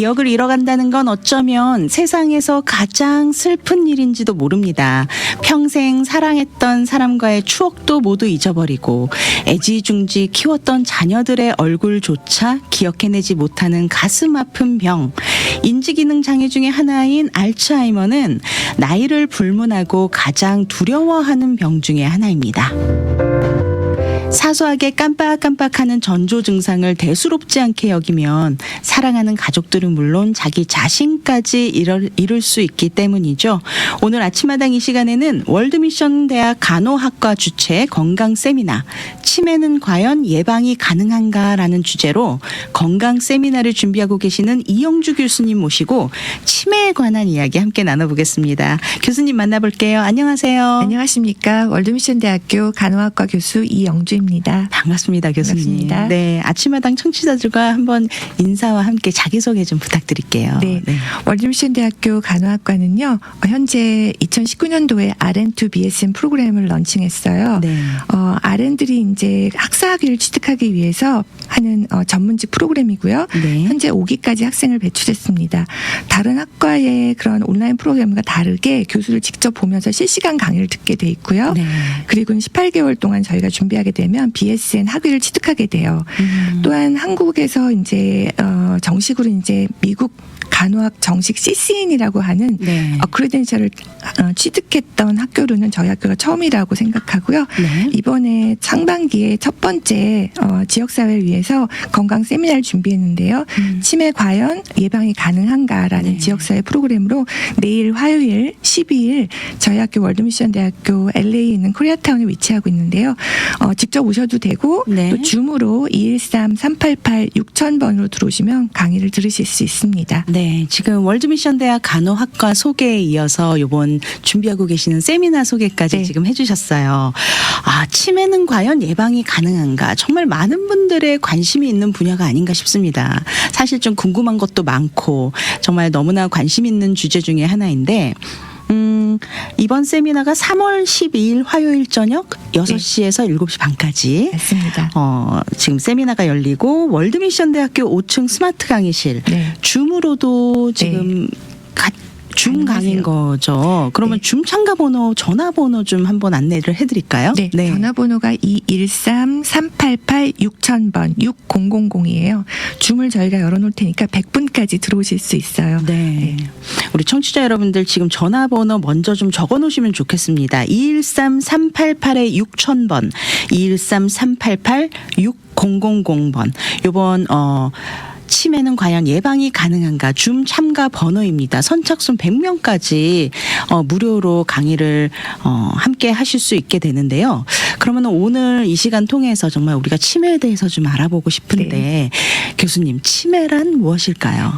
기억을 잃어간다는 건 어쩌면 세상에서 가장 슬픈 일인지도 모릅니다. 평생 사랑했던 사람과의 추억도 모두 잊어버리고 애지중지 키웠던 자녀들의 얼굴조차 기억해내지 못하는 가슴 아픈 병. 인지기능 장애 중에 하나인 알츠하이머는 나이를 불문하고 가장 두려워하는 병 중에 하나입니다. 사소하게 깜빡깜빡하는 전조 증상을 대수롭지 않게 여기면 사랑하는 가족들은 물론 자기 자신까지 잃을 수 있기 때문이죠. 오늘 아침마당 이 시간에는 월드미션 대학 간호학과 주최 건강 세미나 치매는 과연 예방이 가능한가라는 주제로 건강 세미나를 준비하고 계시는 이영주 교수님 모시고 치매에 관한 이야기 함께 나눠보겠습니다. 교수님 만나볼게요. 안녕하세요. 안녕하십니까. 월드미션 대학교 간호학과 교수 이영주입니다. 반갑습니다, 교수님. 반갑습니다. 네, 아침마당 청취자들과 한번 인사와 함께 자기소개 좀 부탁드릴게요. 네. 월드미션 대학교 간호학과는요. 현재 2019년도에 RN2BSM 프로그램을 런칭했어요. 네. RN들이 이제 학사학위를 취득하기 위해서 하는 전문직 프로그램이고요. 네. 현재 5기까지 학생을 배출했습니다. 다른 학과의 그런 온라인 프로그램과 다르게 교수를 직접 보면서 실시간 강의를 듣게 돼 있고요. 네. 그리고 18개월 동안 저희가 준비하게 되면 BSN 학위를 취득하게 돼요. 또한 한국에서 이제 정식으로 이제 미국 간호학 정식 CCN이라고 하는 네. 크레덴셜을 취득했던 학교로는 저희 학교가 처음이라고 생각하고요. 네. 이번에 상반기에 첫 번째 지역사회를 위해서 건강 세미나를 준비했는데요. 치매 과연 예방이 가능한가라는 네. 지역사회 프로그램으로 내일 화요일 12일 저희 학교 월드미션 대학교 LA에 있는 코리아타운에 위치하고 있는데요. 직접 오셔도 되고 네. 또 줌으로 213-388-6000번으로 들어오시면 강의를 들으실 수 있습니다. 네, 지금 월드미션 대학 간호학과 소개에 이어서 이번 준비하고 계시는 세미나 소개까지 네. 지금 해주셨어요. 아, 치매는 과연 예방이 가능한가? 정말 많은 분들의 관심이 있는 분야가 아닌가 싶습니다. 사실 좀 궁금한 것도 많고 정말 너무나 관심 있는 주제 중에 하나인데 이번 세미나가 3월 12일 화요일 저녁 6시에서 7시 반까지 맞습니다. 지금 세미나가 열리고 월드미션 대학교 5층 스마트 강의실 네. 줌으로도 지금 줌 강의인 거죠. 그러면 네. 줌 참가 번호, 전화번호 좀 한번 안내를 해드릴까요? 네, 전화번호가 213-388-6000번 6000이에요. 줌을 저희가 열어놓을 테니까 100분까지 들어오실 수 있어요. 네. 우리 청취자 여러분들 지금 전화번호 먼저 좀 적어놓으시면 좋겠습니다. 213-388-6000번 213-388-6000번 요번 치매는 과연 예방이 가능한가? 줌 참가 번호입니다. 선착순 100명까지 무료로 강의를 함께 하실 수 있게 되는데요. 그러면 오늘 이 시간 통해서 정말 우리가 치매에 대해서 좀 알아보고 싶은데 네. 교수님, 치매란 무엇일까요?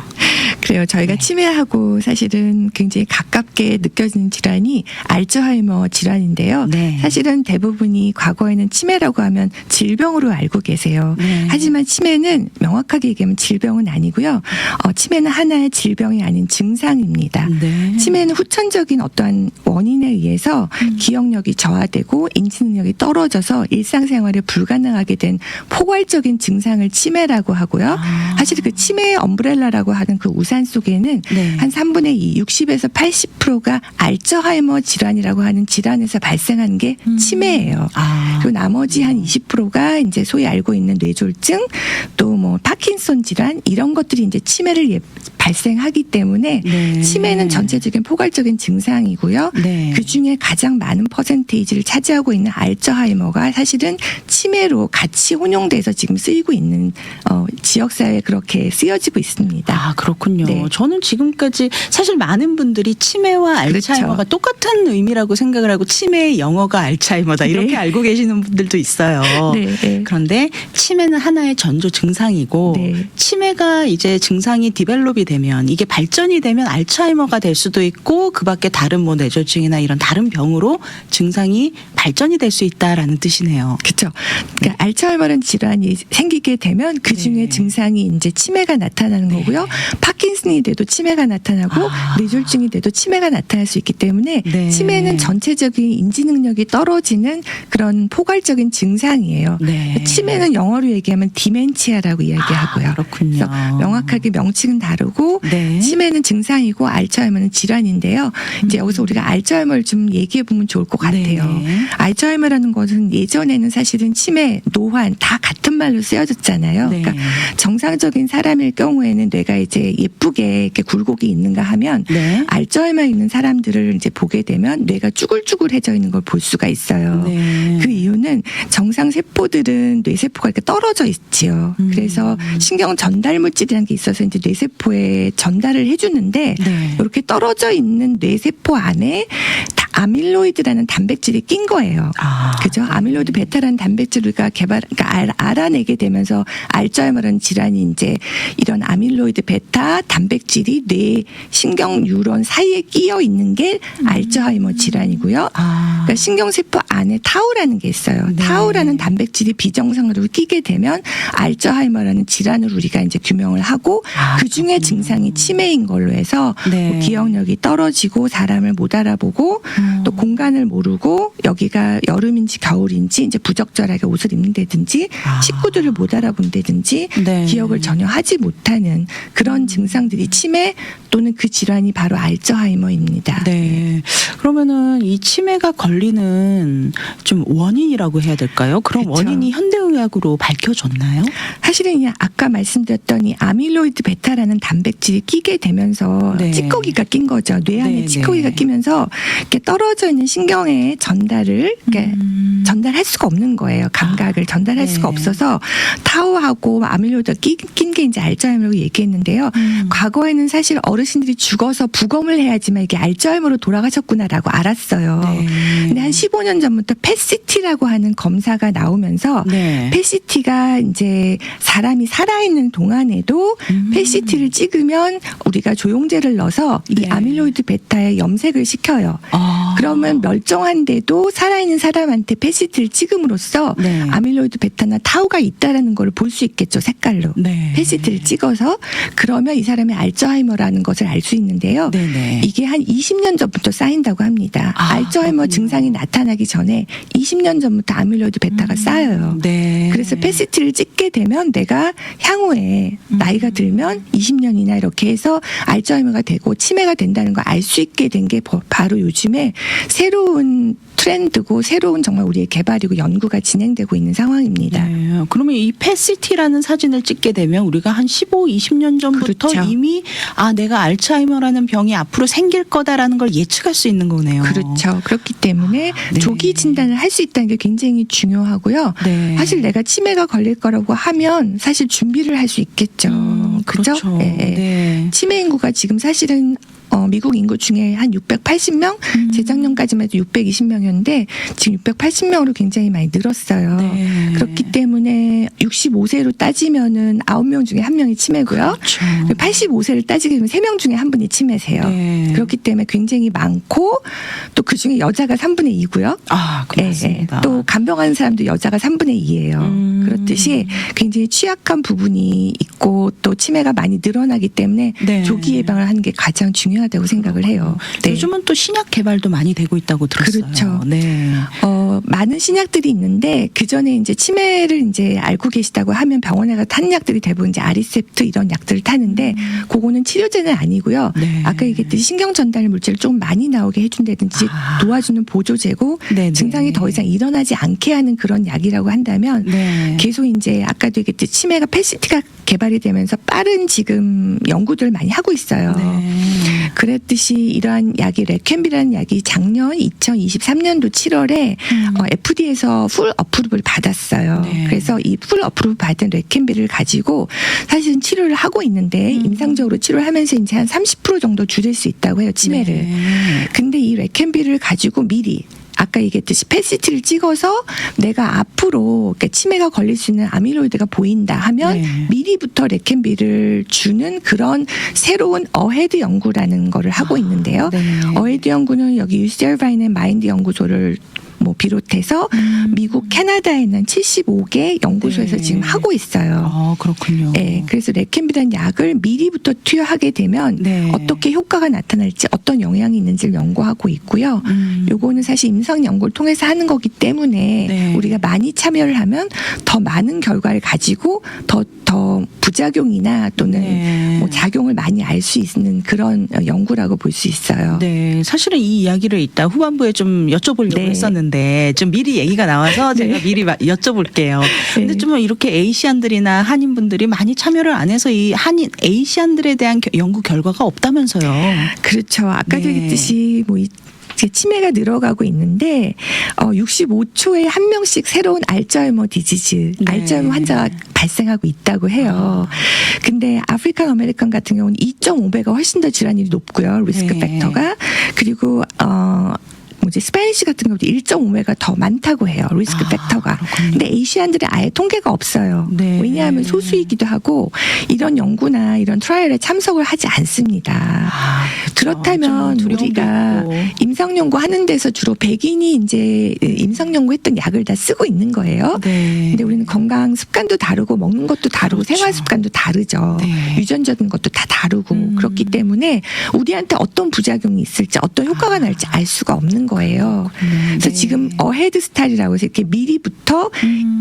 그래요. 저희가 네. 치매하고 사실은 굉장히 가깝게 느껴지는 질환이 알츠하이머 질환인데요. 네. 사실은 대부분이 과거에는 치매라고 하면 질병으로 알고 계세요. 네. 하지만 치매는 명확하게 얘기하면 질병은 아니고요. 치매는 하나의 질병이 아닌 증상입니다. 네. 치매는 후천적인 어떠한 원인에 의해서 기억력이 저하되고 인지 능력이 떨어져서 일상생활이 불가능하게 된 포괄적인 증상을 치매라고 하고요. 사실 그 치매의 엄브렐라라고 하는 그 우산 속에는 네. 한 3분의 2, 60에서 80%가 알츠하이머 질환이라고 하는 질환에서 발생하는 게 치매예요. 그리고 나머지 한 20%가 이제 소위 알고 있는 뇌졸중, 또 뭐 파킨손 질환 이런 것들이 이제 치매를 발생하기 때문에 네. 치매는 전체적인 포괄적인 증상이고요. 네. 그 중에 가장 많은 퍼센테이지를 차지하고 있는 알츠하이머가 사실은 치매로 같이 혼용돼서 지금 쓰이고 있는 지역사회에 그렇게 쓰여지고 있습니다. 아, 그렇군요. 네. 저는 지금까지 사실 많은 분들이 치매와 알츠하이머가 그렇죠. 똑같은 의미라고 생각을 하고 치매의 영어가 알츠하이머다 이렇게 네. 알고 계시는 분들도 있어요. 네, 네. 그런데 치매는 하나의 전조 증상이고 네. 치매가 이제 증상이 디벨롭이 되면 이게 발전이 되면 알츠하이머가 될 수도 있고 그밖에 다른 뭐 뇌졸중이나 이런 다른 병으로 증상이 발전이 될 수 있다라는 뜻이네요. 그렇죠. 그러니까 알츠하이머라는 질환이 생기게 되면 그 중에 네. 증상이 이제 치매가 나타나는 네. 거고요. 파킨슨이 돼도 치매가 나타나고 뇌졸중이 돼도 치매가 나타날 수 있기 때문에 네. 치매는 전체적인 인지 능력이 떨어지는 그런 포괄적인 증상이에요. 네. 치매는 영어로 얘기하면 디멘치아라고 이야기하고요. 그렇군요. 그래서 명확하게 명칭은 다르고 네. 치매는 증상이고 알츠하이머는 질환인데요. 이제 여기서 우리가 알츠하이머를 좀 얘기해 보면 좋을 것 같아요. 네. 알츠하이머라는 것은 예전에는 사실은 치매, 노환 다 같은 말로 쓰여졌잖아요. 네. 그러니까 정상적인 사람일 경우에는 뇌가 이제 예쁘게 이렇게 굴곡이 있는가 하면 네. 알츠하이머 있는 사람들을 이제 보게 되면 뇌가 쭈글쭈글해져 있는 걸 볼 수가 있어요. 네. 그 이유는 정상 세포들은 뇌세포가 이렇게 떨어져 있지요. 그래서 신경 전달 물질이라는 게 있어서 이제 뇌세포에 전달을 해주는데 네. 이렇게 떨어져 있는 뇌세포 안에 아밀로이드라는 단백질이 낀 거예요. 그죠? 아밀로이드 베타라는 단백질을 우리가 그러니까 알아내게 되면서 알츠하이머라는 질환이 이제 이런 아밀로이드 베타 단백질이 뇌 신경 뉴런 사이에 끼어 있는 게 알츠하이머 질환이고요. 그러니까 신경세포 안에 타우라는 게 있어요. 네. 타우라는 단백질이 비정상으로 끼게 되면 알츠하이머라는 질환을 우리가 이제 규명을 하고 그 중에 증상이 치매인 걸로 해서 네. 뭐 기억력이 떨어지고 사람을 못 알아보고 또 공간을 모르고 여기가 여름인지 겨울인지 이제 부적절하게 옷을 입는다든지 식구들을 못 알아본다든지 네. 기억을 전혀 하지 못하는 그런 증상들이 치매 또는 그 질환이 바로 알츠하이머입니다. 네. 그러면은 이 치매가 걸리는 좀 원인이라고 해야 될까요? 그런 그렇죠. 원인이 현대의학으로 밝혀졌나요? 사실은 그냥 아까 말씀드렸던 이 아밀로이드 베타라는 단백질이 끼게 되면서 네. 찌꺼기가 낀 거죠. 뇌 안에 네, 찌꺼기가 네. 끼면서 이렇게 떨어져 있는 신경의 전달을 이렇게 전달할 수가 없는 거예요. 감각을 전달할 네. 수가 없어서 타우하고 아밀로이드가 낀 게 이제 알츠하이머라고 얘기했는데요. 과거에는 사실 어르신들이 죽어서 부검을 해야지만 이게 알츠하이머로 돌아가셨구나라고 알았어요. 네. 근데 한 15년 전부터 펫시티라고 하는 검사가 나오면서 네. 펫시티가 이제 사람이 살아있는 동안에도 펫시티를 찍으면 우리가 조영제를 넣어서 이 네. 아밀로이드 베타에 염색을 시켜요. 그러면 멀쩡한데도 살아있는 사람한테 펫시티를 찍음으로써 네. 아밀로이드 베타나 타우가 있다라는 걸 볼 수 있겠죠, 색깔로. 네. 펫시티를 찍어서 그러면 이 사람이 알츠하이머라는 것을 알 수 있는데요. 네네. 이게 한 20년 전부터 쌓인다고 합니다. 알츠하이머 그렇군요. 증상이 나타나기 전에 20년 전부터 아밀로이드 베타가 쌓여요. 네. 그래서 펫시티를 찍게 되면 내가 향후에 나이가 들면 20년이나 이렇게 해서 알츠하이머가 되고 치매가 된다는 걸 알 수 있게 된 게 바로 요즘에 새로운 트렌드고 새로운 정말 우리의 개발이고 연구가 진행되고 있는 상황입니다. 네. 그러면 이 펫시티라는 사진을 찍게 되면 우리가 한 15, 20년 전부터 그렇죠. 이미 내가 알츠하이머라는 병이 앞으로 생길 거다라는 걸 예측할 수 있는 거네요. 그렇죠. 그렇기 때문에 네. 조기 진단을 할 수 있다는 게 굉장히 중요하고요. 네. 사실 내가 치매가 걸릴 거라고 하면 사실 준비를 할 수 있겠죠. 그죠? 그렇죠. 예, 예. 네. 치매 인구가 지금 사실은 미국 인구 중에 한 680명, 재작년까지만 해도 620명이었는데 지금 680명으로 굉장히 많이 늘었어요. 네. 그렇기 때문에 65세로 따지면은 9명 중에 1명이 치매고요. 그렇죠. 85세를 따지게 되면 3명 중에 1분이 치매세요. 네. 그렇기 때문에 굉장히 많고 또 그중에 여자가 3분의 2고요. 그렇습니다. 또 간병하는 사람도 여자가 3분의 2예요. 그렇듯이 굉장히 취약한 부분이 있고 또 치매가 많이 늘어나기 때문에 네. 조기 예방을 하는 게 가장 중요하다고 생각을 해요. 네. 요즘은 또 신약 개발도 많이 되고 있다고 들었어요. 그렇죠. 네. 많은 신약들이 있는데 그 전에 이제 치매를 이제 알고 계시다고 하면 병원에 가서 타는 약들이 대부분 이제 아리셉트 이런 약들을 타는데 그거는 치료제는 아니고요. 네. 아까 얘기했듯이 신경 전달 물질을 좀 많이 나오게 해준다든지 도와주는 보조제고 네네. 증상이 더 이상 일어나지 않게 하는 그런 약이라고 한다면 네. 계속 이제 아까도 얘기했듯이 치매가 펫시티가 개발이 되면서 빠른 지금 연구들을 많이 하고 있어요. 네. 그랬듯이 이러한 약이 레켐비라는 약이 작년 2023년도 7월에 FDA에서 풀 어프루브를 받았어요. 네. 그래서 이 풀 어프루브 받은 레켐비를 가지고 사실은 치료를 하고 있는데 임상적으로 치료를 하면서 이제 한 30% 정도 줄일 수 있다고 해요, 치매를. 네. 근데 이 레켐비를 가지고 미리 아까 얘기했듯이 펫시티를 찍어서 내가 앞으로 그러니까 치매가 걸릴 수 있는 아밀로이드가 보인다 하면 네. 미리부터 레켐비를 주는 그런 새로운 어헤드 연구라는 거를 하고 있는데요. 네. 어헤드 연구는 여기 UC 얼바인의 마인드 연구소를 뭐 비롯해서 미국, 캐나다에는 75개 연구소에서 네. 지금 하고 있어요. 그렇군요. 네, 그래서 레캠비라는 약을 미리부터 투여하게 되면 네. 어떻게 효과가 나타날지 어떤 영향이 있는지를 연구하고 있고요. 요거는 사실 임상 연구를 통해서 하는 거기 때문에 네. 우리가 많이 참여를 하면 더 많은 결과를 가지고 더 부작용이나 또는 네. 뭐 작용을 많이 알 수 있는 그런 연구라고 볼 수 있어요. 네, 사실은 이 이야기를 이따 후반부에 좀 여쭤보려고 네. 했었는데 좀 미리 얘기가 나와서 제가 미리 여쭤볼게요. 근데 네. 좀 이렇게 에이시안들이나 한인분들이 많이 참여를 안 해서 이 한인 에이시안들에 대한 연구 결과가 없다면서요. 그렇죠. 아까도 네. 얘기했듯이 뭐 이제 치매가 늘어가고 있는데 65초에 한 명씩 새로운 알츠하이머 디지즈, 네. 알츠하이머 환자가 발생하고 있다고 해요. 근데 아프리칸 아메리칸 같은 경우는 2.5배가 훨씬 더 질환율이 높고요. 리스크 네. 팩터가. 그리고 스페니쉬 같은 경우도 1.5배가 더 많다고 해요. 리스크 팩터가. 그렇군요. 근데 에이시안들은 아예 통계가 없어요. 네. 왜냐하면 소수이기도 하고 이런 연구나 이런 트라이얼에 참석을 하지 않습니다. 그렇죠. 그렇다면 좀 두려움도 우리가 있고. 임상 연구 하는 데서 주로 백인이 이제 임상 연구했던 약을 다 쓰고 있는 거예요. 네. 근데 우리는 건강 습관도 다르고 먹는 것도 다르고 그렇죠. 생활 습관도 다르죠. 네. 유전적인 것도 다 다르고 그렇기 때문에 우리한테 어떤 부작용이 있을지 어떤 효과가 날지 알 수가 없는 거예요. 그래서 네. 지금 어헤드 스타일이라고 해서 이렇게 미리부터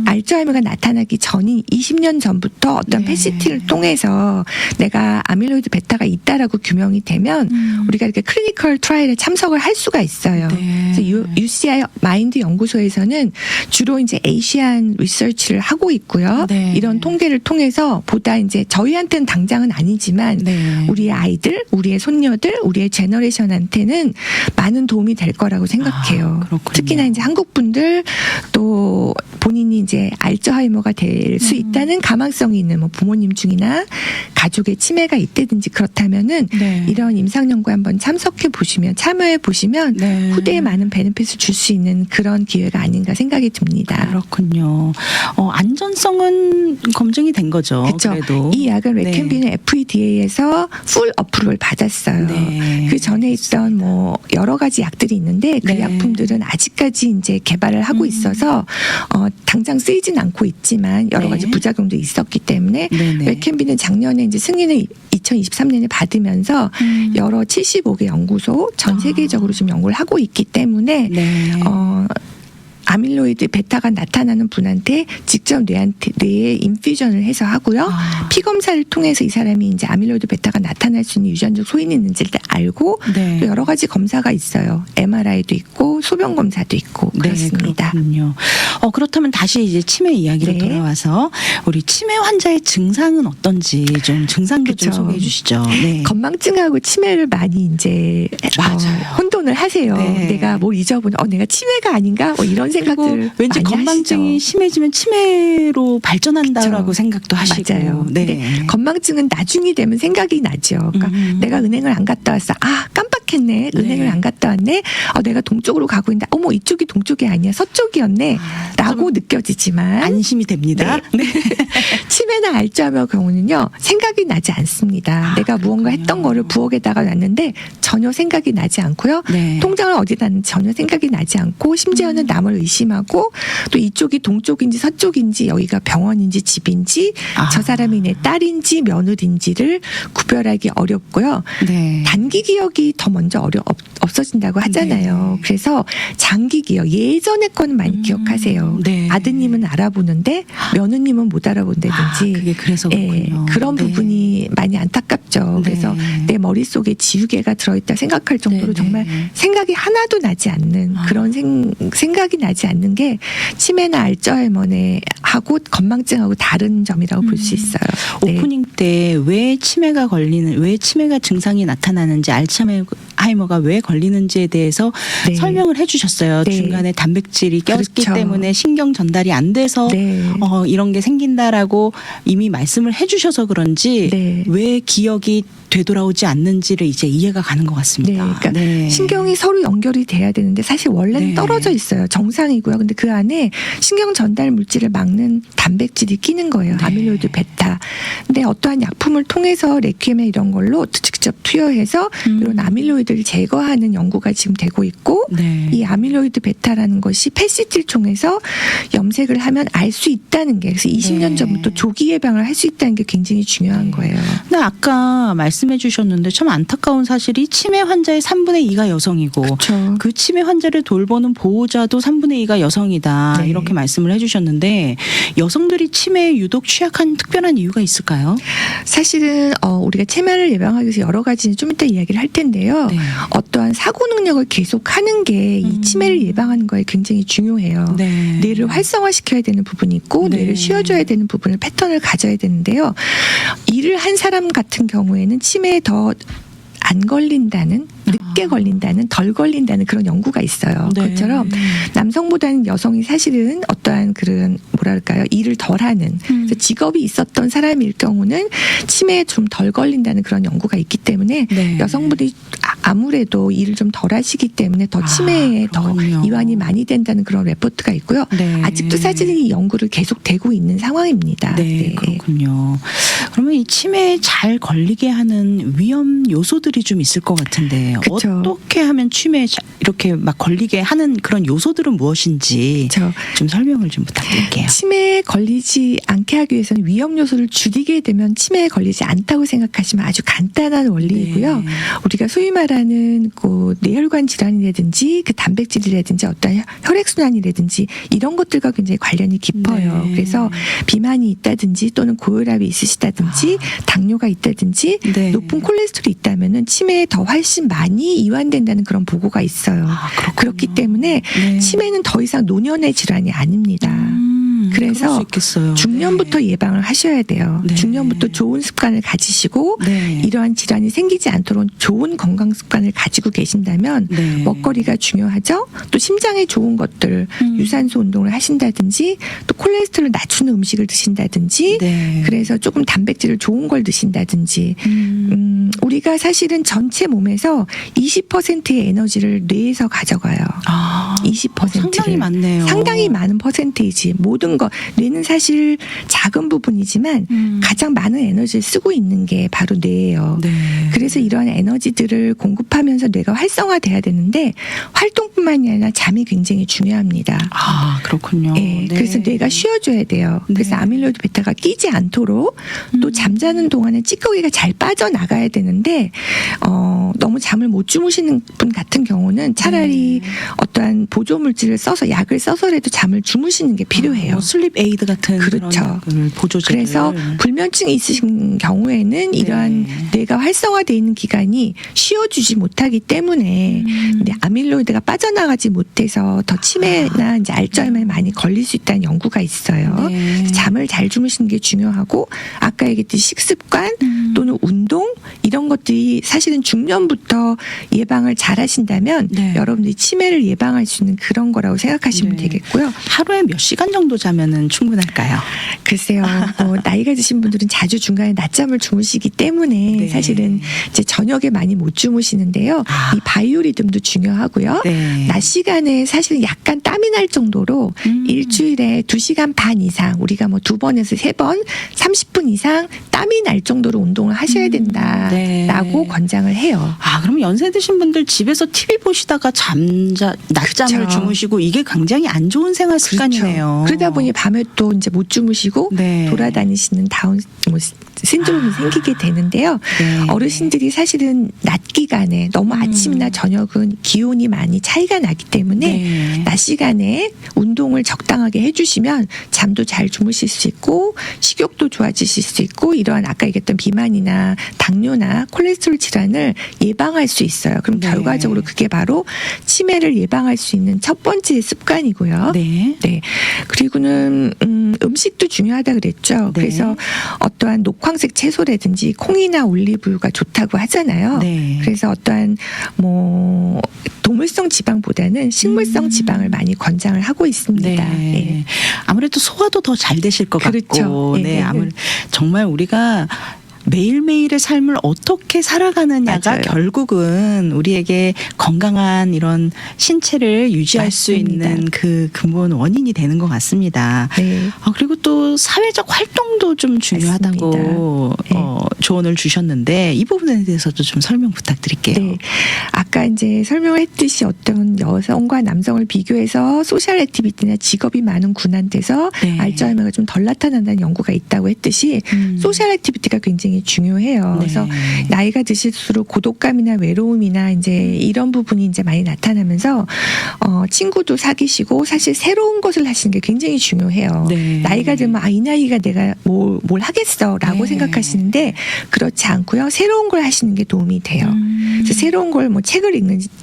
알츠하이머가 나타나기 전인 20년 전부터 어떤 네. 패시티를 통해서 내가 아밀로이드 베타가 있다라고 규명이 되면 우리가 이렇게 클리니컬 트라이얼에 참석을 할 수가 있어요. 네. 그래서 UCI 마인드 연구소에서는 주로 이제 에이시안 리서치를 하고 있고요. 네. 이런 통계를 통해서 보다 이제 저희한테는 당장은 아니지만 네. 우리의 아이들, 우리의 손녀들, 우리의 제너레이션한테는 많은 도움이 될 거라고 생각해요. 그렇군요. 특히나 이제 한국 분들 또 본인이 이제 알츠하이머가 될 수 있다는 가망성이 있는 뭐 부모님 중이나 가족의 치매가 있다든지 그렇다면은 네. 이런 임상 연구에 한번 참석해 보시면 참여해 보시면 네. 후대에 많은 베네핏을 줄 수 있는 그런 기회가 아닌가 생각이 듭니다. 그렇군요. 안전성은 검증이 된 거죠. 그렇죠. 그래도. 이 약은 네. 레캠비는 FDA에서 풀 어프로를 받았어요. 네. 그 전에 있던 뭐 여러 가지 약들이 있는데 그 네. 약품들은 아직까지 이제 개발을 하고 있어서 당장 쓰이진 않고 있지만 여러 네. 가지 부작용도 있었기 때문에 네네. 레캠비는 작년에 이제 승인을 2023년에 받으면서 여러 75개 연구소 전 세계적으로 지금 연구를 하고 있기 때문에 네. 아밀로이드 베타가 나타나는 분한테 직접 뇌에 인퓨전을 해서 하고요. 피 검사를 통해서 이 사람이 이제 아밀로이드 베타가 나타날 수 있는 유전적 소인이 있는지를 알고 네. 또 여러 가지 검사가 있어요. MRI도 있고 소변 검사도 있고 그렇습니다. 그렇군요. 그렇다면 다시 이제 치매 이야기로 네. 돌아와서 우리 치매 환자의 증상은 어떤지 좀 증상도 좀 그쵸. 소개해 주시죠. 네. 건망증하고 치매를 많이 이제 맞아요. 혼돈을 하세요. 네. 내가 뭘 잊어보는 내가 치매가 아닌가 뭐 이런 그리고 생각들 왠지 많이 건망증이 하시죠. 심해지면 치매로 발전한다라고 그쵸. 생각도 하시고. 맞아요. 네. 근데 건망증은 나중이 되면 생각이 나죠. 그러니까 내가 은행을 안 갔다 왔어. 깜빡했네. 은행을 네. 안 갔다 왔네. 내가 동쪽으로 가고 있는데 어머 이쪽이 동쪽이 아니야. 서쪽이었네. 라고 느껴지지만 안심이 됩니다. 네. 치매나 알츠하이머 경우는요. 생각이 나지 않습니다. 내가 무언가 했던 거를 부엌에다가 놨는데 전혀 생각이 나지 않고요. 네. 통장을 어디다 놨는지 전혀 생각이 나지 않고 심지어는 남을 의심하고 또 이쪽이 동쪽인지 서쪽인지 여기가 병원인지 집인지 저 사람이 내 딸인지 며느리인지를 구별하기 어렵고요. 네. 단기 기억이 더 먼저 없어진다고 하잖아요. 네. 그래서 장기 기억, 예전의 거는 많이 기억하세요. 네. 아드님은 알아보는데 며느님은 못 알아본다든지. 그게 그래서 그렇군요. 그런 네. 부분이 많이 안타깝죠. 네. 그래서 내 머릿속에 지우개가 들어있다 생각할 정도로 네, 정말 네. 생각이 하나도 나지 않는 그런 생각이 나지 않는 게 치매나 알츠하이머네 하고 건망증하고 다른 점이라고 볼 수 있어요. 네. 오프닝 때 왜 치매가 증상이 나타나는지 알츠하이머가 왜 걸리는지에 대해서 네. 설명을 해주셨어요. 네. 중간에 단백질이 꼈기 그렇죠. 때문에 신경 전달이 안 돼서 네. 이런 게 생긴다라고 이미 말씀을 해주셔서 그런지 네. 왜 기억이 되돌아오지 않는지를 이제 이해가 가는 것 네, 같습니다. 그러니까 신경이 서로 연결이 돼야 되는데 사실 원래는 네. 떨어져 있어요. 정상이고요. 근데 그 안에 신경 전달 물질을 막는 단백질이 끼는 거예요. 네. 아밀로이드 베타. 근데 어떠한 약품을 통해서 레퀴엠에 이런 걸로 직접 투여해서 이런 아밀로이드를 제거하는 연구가 지금 되고 있고 네. 이 아밀로이드 베타라는 것이 펫시티를 통해서 염색을 하면 알 수 있다는 게 그래서 20년 네. 전부터 조기 예방을 할 수 있다는 게 굉장히 중요한 거예요. 근데 아까 말씀해 주셨는데 참 안타까운 사실이 치매 환자의 3분의 2가 여성이고 그렇죠. 그 치매 환자를 돌보는 보호자도 3분의 2가 여성이다. 네. 이렇게 말씀을 해주셨는데 여성들이 치매에 유독 취약한 특별한 이유가 있을까요? 사실은 우리가 치매를 예방하기 위해서 여러 가지 좀 이따 이야기를 할 텐데요. 네. 어떠한 사고 능력을 계속하는 게 이 치매를 예방하는 거에 굉장히 중요해요. 네. 뇌를 활성화시켜야 되는 부분이 있고 네. 뇌를 쉬어줘야 되는 부분을 패턴을 가져야 되는데요. 일을 한 사람 같은 경우에는 치매에 더 안 걸린다는 늦게 걸린다는 덜 걸린다는 그런 연구가 있어요. 네. 그것처럼 남성보다는 여성이 사실은 어떠한 그런 뭐랄까요 일을 덜하는 그래서 직업이 있었던 사람일 경우는 치매에 좀 덜 걸린다는 그런 연구가 있기 때문에 네. 여성분들이 아무래도 일을 좀 덜 하시기 때문에 더 치매에 더 그렇군요. 이완이 많이 된다는 그런 레포트가 있고요. 네. 아직도 사실은 이 연구를 계속되고 있는 상황입니다. 네, 그렇군요. 그러면 이 치매에 잘 걸리게 하는 위험 요소들이 좀 있을 것 같은데 그쵸. 어떻게 하면 치매에 이렇게 막 걸리게 하는 그런 요소들은 무엇인지 그렇죠. 좀 설명을 좀 부탁드릴게요. 치매에 걸리지 않게 하기 위해서는 위험 요소를 줄이게 되면 치매에 걸리지 않다고 생각하시면 아주 간단한 원리이고요. 네. 우리가 소위 말하는 그 뇌혈관 질환이라든지 그 단백질이라든지 어떤 혈액순환이라든지 이런 것들과 굉장히 관련이 깊어요. 네. 그래서 비만이 있다든지 또는 고혈압이 있으시다든지 당뇨가 있다든지 네. 높은 콜레스테롤이 있다면은 치매에 더 훨씬 많이 이완된다는 그런 보고가 있어요. 그렇군요. 그렇기 때문에 네. 치매는 더 이상 노년의 질환이 아닙니다. 그럴 그래서 수 있겠어요. 중년부터 네. 예방을 하셔야 돼요. 네. 중년부터 좋은 습관을 가지시고 네. 이러한 질환이 생기지 않도록 좋은 건강 습관을 가지고 계신다면 네. 먹거리가 중요하죠. 또 심장에 좋은 것들 유산소 운동을 하신다든지 또 콜레스테롤 낮추는 음식을 드신다든지 네. 그래서 조금 단백질을 좋은 걸 드신다든지 우리가 사실은 전체 몸에서 20%의 에너지를 뇌에서 가져가요. 20%를. 상당히 많네요. 상당히 많은 퍼센테이지. 모든 거. 뇌는 사실 작은 부분이지만 가장 많은 에너지를 쓰고 있는 게 바로 뇌예요. 네. 그래서 이러한 에너지들을 공급하면서 뇌가 활성화돼야 되는데 활동뿐만이 아니라 잠이 굉장히 중요합니다. 그렇군요. 네, 네. 그래서 뇌가 쉬어줘야 돼요. 그래서 네. 아밀로이드 베타가 끼지 않도록 또 잠자는 동안에 찌꺼기가 잘 빠져나가야 되는데 너무 잠을 못 주무시는 분 같은 경우는 차라리 어떠한 보조 물질을 써서 약을 써서라도 잠을 주무시는 게 필요해요. 슬립 에이드 같은 그렇죠. 그런 보조제를. 그래서 불면증이 있으신 경우에는 이러한 뇌가 활성화되어 있는 기간이 쉬어주지 못하기 때문에 근데 아밀로이드가 빠져나가지 못해서 더 치매나 이제 알츠하이머에 많이 걸릴 수 있다는 연구가 있어요. 네. 잠을 잘 주무시는 게 중요하고 아까 얘기했듯이 식습관 또는 운동 이런 것들이 사실은 중년부터 예방을 잘 하신다면 네. 여러분들이 치매를 예방할 수 있는 그런 거라고 생각하시면 네. 되겠고요. 하루에 몇 시간 정도 자면은 충분할까요? 글쎄요, 나이가 드신 분들은 자주 중간에 낮잠을 주무시기 때문에 네. 사실은 이제 저녁에 많이 못 주무시는데요. 이 바이오리듬도 중요하고요. 네. 낮 시간에 사실은 약간 땀이 날 정도로 일주일에 2시간 반 이상 우리가 뭐 2번에서 3번 30분 이상 땀이 날 정도로 운동을 하셔야 된다라고 네. 권장을 해요. 그럼 연세 드신 분들 집에서 TV 보시다가 낮잠을 그쵸. 주무시고 이게 굉장히 안 좋은 생활 습관이네요. 그러다 보니 밤에 또 이제 못 주무시고 네. 돌아다니시는 다운 신드롬이 생기게 되는데요. 네. 어르신들이 사실은 낮 기간에 너무 아침이나 저녁은 기온이 많이 차이가 나기 때문에 네. 낮 시간에 운동을 적당하게 해주시면 잠도 잘 주무실 수 있고 식욕도 좋아지실 수 있고 이러한 아까 얘기했던 비만이나 당뇨나 콜레스테롤 질환을 예방할 수 있어요. 그럼 네. 결과적으로 그게 바로 치매를 예방할 수 있는 첫 번째 습관이고요. 네. 네. 그리고는 음식도 중요하다 그랬죠. 네. 그래서 어떠한 녹황색 채소라든지 콩이나 올리브유가 좋다고 하잖아요. 네. 그래서 어떠한 뭐 동물성 지방보다는 식물성 지방을 많이 권장을 하고 있습니다. 네. 네. 아무래도 소화도 더 잘 되실 것 그렇죠. 같고, 네. 정말 우리가 매일매일의 삶을 어떻게 살아가느냐가 맞아요. 결국은 우리에게 건강한 이런 신체를 유지할 맞습니다. 수 있는 그 근본 원인이 되는 것 같습니다. 네. 그리고 또 사회적 활동도 좀 중요하다고 맞습니다. 네. 조언을 주셨는데 이 부분에 대해서도 좀 설명 부탁드릴게요. 네. 아까 이제 설명을 했듯이 어떤 여성과 남성을 비교해서 소셜 액티비티나 직업이 많은 군한테서 네. 알츠하이머가 좀 덜 나타난다는 연구가 있다고 했듯이 소셜 액티비티가 굉장히 중요해요. 네. 그래서 나이가 드실수록 고독감이나 외로움이나 이제 이런 부분이 이제 많이 나타나면서 친구도 사귀시고 사실 새로운 것을 하시는 게 굉장히 중요해요. 네. 나이가 들면 이 나이가 내가 뭘 하겠어라고 네. 생각하시는데 그렇지 않고요. 새로운 걸 하시는 게 도움이 돼요. 그래서 새로운 걸 뭐 책을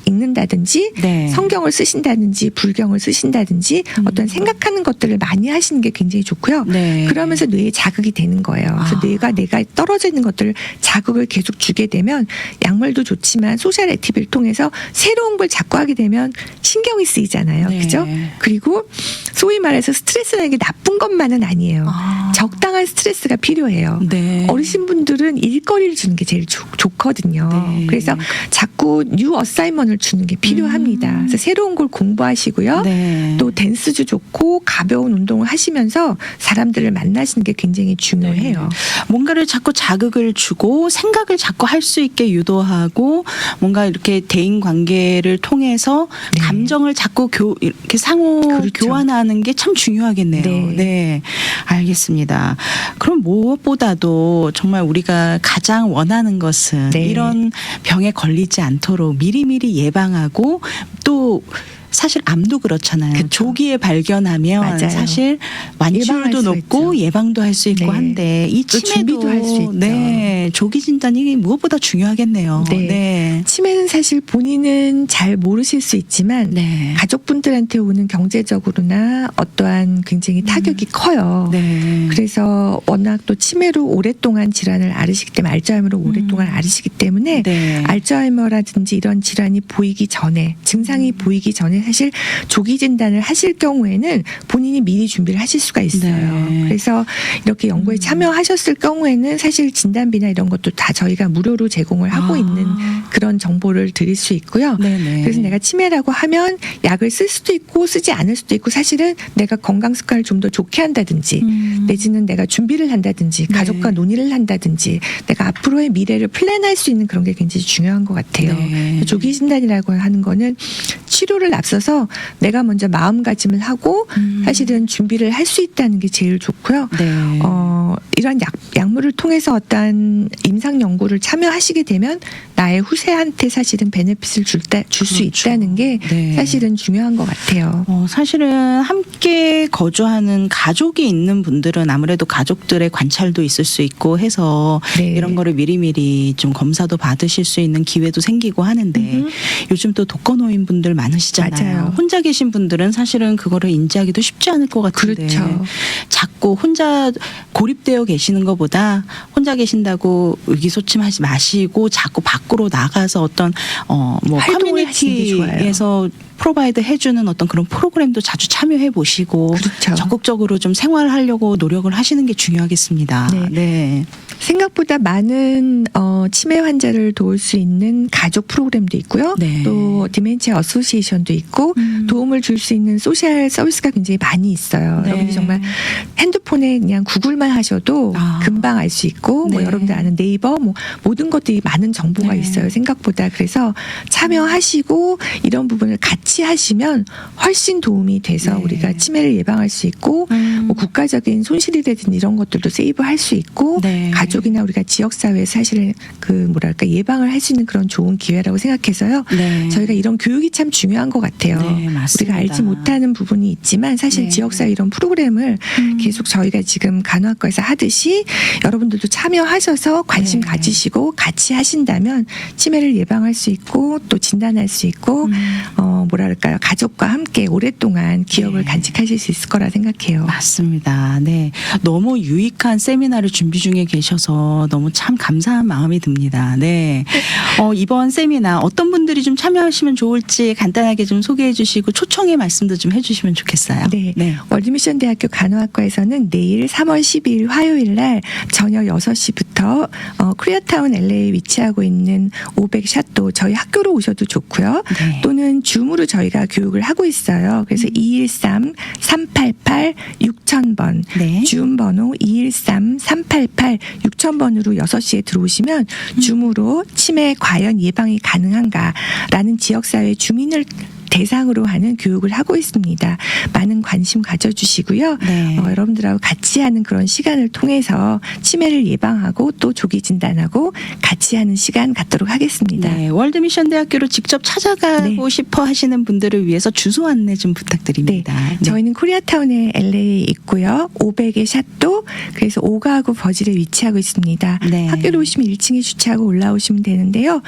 읽는다든지 네. 성경을 쓰신다든지 불경을 쓰신다든지 어떤 생각하는 것들을 많이 하시는 게 굉장히 좋고요. 네. 그러면서 뇌에 자극이 되는 거예요. 그래서 뇌가 내가 떨어져 있는 것들을 자극을 계속 주게 되면 약물도 좋지만 소셜 액티비티를 통해서 새로운 걸 자꾸 하게 되면 신경이 쓰이잖아요. 네. 그죠? 그리고 소위 말해서 스트레스라는 게 나쁜 것만은 아니에요. 적당한 스트레스가 필요해요. 네. 어르신분들은 일거리를 주는 게 제일 좋거든요. 네. 그래서 자꾸 뉴 어사이먼을 주는 게 필요합니다. 그래서 새로운 걸 공부하시고요. 네. 또 댄스도 좋고 가벼운 운동을 하시면서 사람들을 만나시는 게 굉장히 중요해요. 뭔가를 자꾸 자극을 주고 생각을 자꾸 할 수 있게 유도하고 뭔가 이렇게 대인 관계를 통해서 네. 감정을 자꾸 이렇게 상호 그렇죠. 교환하는 게 참 중요하겠네요. 네. 네, 알겠습니다. 그럼 무엇보다도 정말 우리가 가장 원하는 것은 네. 이런 병에 걸리지 않도록 미리미리 예방하고 또 사실 암도 그렇잖아요. 그쵸. 조기에 발견하면 맞아요. 사실 예방할 완치율도 수가 높고 있죠. 예방도 할 수 있고 네. 한데 이 또 치매도 준비도 할수 있죠. 네, 조기 진단이 무엇보다 중요하겠네요. 네. 네. 치매는 사실 본인은 잘 모르실 수 있지만 네. 가족분들한테 오는 경제적으로나 어떠한 굉장히 타격이 커요. 네. 그래서 워낙 또 치매로 오랫동안 질환을 앓으시기 때문에 알츠하이머로 오랫동안 앓으시기 때문에 네. 알츠하이머라든지 이런 질환이 보이기 전에 증상이 보이기 전에 사실 조기 진단을 하실 경우에는 본인이 미리 준비를 하실 수가 있어요. 네. 그래서 이렇게 연구에 참여하셨을 경우에는 사실 진단비나 이런 것도 다 저희가 무료로 제공을 하고 있는 그런 정보를 드릴 수 있고요. 네네. 그래서 내가 치매라고 하면 약을 쓸 수도 있고 쓰지 않을 수도 있고 사실은 내가 건강 습관을 좀 더 좋게 한다든지 내지는 내가 준비를 한다든지 네. 가족과 논의를 한다든지 내가 앞으로의 미래를 플랜할 수 있는 그런 게 굉장히 중요한 것 같아요. 네. 조기 진단이라고 하는 거는 치료를 앞서서 내가 먼저 마음가짐을 하고 사실은 준비를 할 수 있다는 게 제일 좋고요. 네. 이런 약물을 통해서 어떠한 임상 연구를 참여하시게 되면 나의 후세한테 사실은 베네핏을 줄 수 그렇죠. 있다는 게 네. 사실은 중요한 것 같아요. 사실은 함께 거주하는 가족이 있는 분들은 아무래도 가족들의 관찰도 있을 수 있고 해서 네. 이런 거를 미리미리 좀 검사도 받으실 수 있는 기회도 생기고 하는데 요즘 또 독거노인 분들 많으시잖아요. 맞아요. 혼자 계신 분들은 사실은 그거를 인지하기도 쉽지 않을 것 같은데 그렇죠. 자꾸 혼자 고립되어 계시는 것보다 혼자 계신다고 의기소침하지 마시고 자꾸 밖으로 나가서 어떤 뭐 활동을 하시는 게 좋아요. 커뮤니티에서 프로바이드 해주는 어떤 그런 프로그램도 자주 참여해 보시고 그렇죠. 적극적으로 좀 생활하려고 노력을 하시는 게 중요하겠습니다. 네. 네. 생각보다 많은 치매 환자를 도울 수 있는 가족 프로그램도 있고요. 네. 또 디멘치아 어소시에이션도 있고 도움을 줄 수 있는 소셜 서비스가 굉장히 많이 있어요. 네. 여러분이 정말 핸드폰에 그냥 구글만 하셔도 아. 금방 알 수 있고 뭐 네. 여러분들 아는 네이버 뭐 모든 것들이 많은 정보가 네. 있어요. 생각보다. 그래서 참여하시고 이런 부분을 같이 하시면 훨씬 도움이 돼서 네. 우리가 치매를 예방할 수 있고 뭐 국가적인 손실이라든지 이런 것들도 세이브할 수 있고 네. 가족이나 우리가 지역 사회에서 사실은 그 뭐랄까 예방을 할 수 있는 그런 좋은 기회라고 생각해서요. 네. 저희가 이런 교육이 참 중요한 것 같아요. 네, 맞습니다. 우리가 알지 못하는 부분이 있지만 사실 네. 지역사회 이런 프로그램을 계속 저희가 지금 간호학과에서 하듯이 여러분들도 참여하셔서 관심 네. 가지시고 같이 하신다면 치매를 예방할 수 있고 또 진단할 수 있고 뭐랄까요 가족과 함께 오랫동안 기억을 네. 간직하실 수 있을 거라 생각해요. 맞습니다. 네. 너무 유익한 세미나를 준비 중에 계셔서 주셔서 너무 참 감사한 마음이 듭니다. 네. 이번 세미나 어떤 분들이 좀 참여하시면 좋을지 간단하게 좀 소개해 주시고 초청의 말씀도 좀 해주시면 좋겠어요. 네. 월드미션 대학교 간호학과에서는 내일 3월 12일 화요일 날 저녁 6시부터 코리아타운 LA에 위치하고 있는 500 샷도 저희 학교로 오셔도 좋고요. 네. 또는 줌으로 저희가 교육을 하고 있어요. 그래서 213-388-6000번 네. 줌 번호 213-388-6000번으로 6시에 들어오시면 줌으로 치매 과연 예방이 가능한가라는 지역사회 주민을 대상으로 하는 교육을 하고 있습니다. 많은 관심 가져주시고요. 네. 여러분들하고 같이 하는 그런 시간을 통해서 치매를 예방하고 또 조기 진단하고 같이 하는 시간 갖도록 하겠습니다. 네, 월드미션 대학교로 직접 찾아가고 싶어 하시는 분들을 위해서 주소 안내 좀 부탁드립니다. 네. 저희는 코리아타운에 LA에 있고요. 500의 샷도 그래서 5가구 버질에 위치하고 있습니다. 네. 학교로 오시면 1층에 주차하고 올라오시면 되는데요.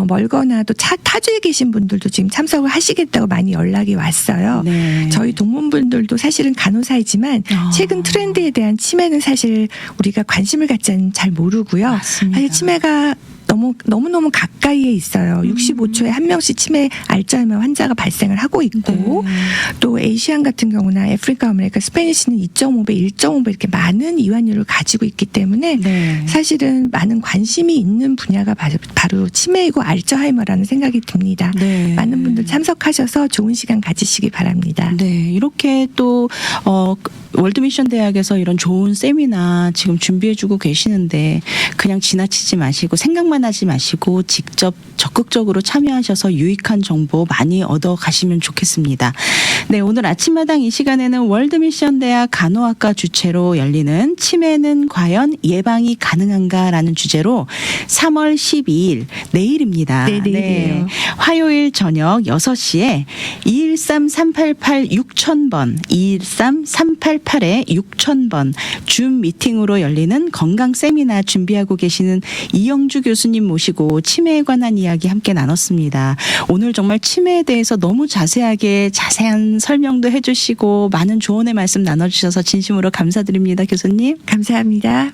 멀거나 또 타주에 계신 분들도 지금 참석을 하시겠다고 많이 연락이 왔어요. 네. 저희 동문분들도 사실은 간호사이지만 최근 트렌드에 대한 치매는 사실 우리가 관심을 갖지는 잘 모르고요. 맞습니다. 사실 치매가 너무너무 가까이에 있어요. 65초에 한 명씩 치매 알츠하이머 환자가 발생을 하고 있고 또 에이시안 같은 경우나 아프리카 아메리카 스페니시는 2.5배, 1.5배 이렇게 많은 이완율을 가지고 있기 때문에 사실은 많은 관심이 있는 분야가 바로 치매이고 알츠하이머라는 생각이 듭니다. 네. 많은 분들 참석하셔서 좋은 시간 가지시기 바랍니다. 네, 이렇게 또 월드미션 대학에서 이런 좋은 세미나 지금 준비해주고 계시는데 그냥 지나치지 마시고 생각만 하지 마시고 직접 적극적으로 참여하셔서 유익한 정보 많이 얻어 가시면 좋겠습니다. 네, 오늘 아침마당 이 시간에는 월드미션 대학 간호학과 주최로 열리는 치매는 과연 예방이 가능한가라는 주제로 3월 12일 내일입니다. 네, 내일이에요. 화요일 저녁 6시에 213-388-6000번 213-388-6000번 줌 미팅으로 열리는 건강 세미나 준비하고 계시는 이영주 교수님 모시고 치매에 관한 이야기 함께 나눴습니다. 오늘 정말 치매에 대해서 너무 자세한 설명도 해주시고 많은 조언의 말씀 나눠주셔서 진심으로 감사드립니다. 교수님. 감사합니다.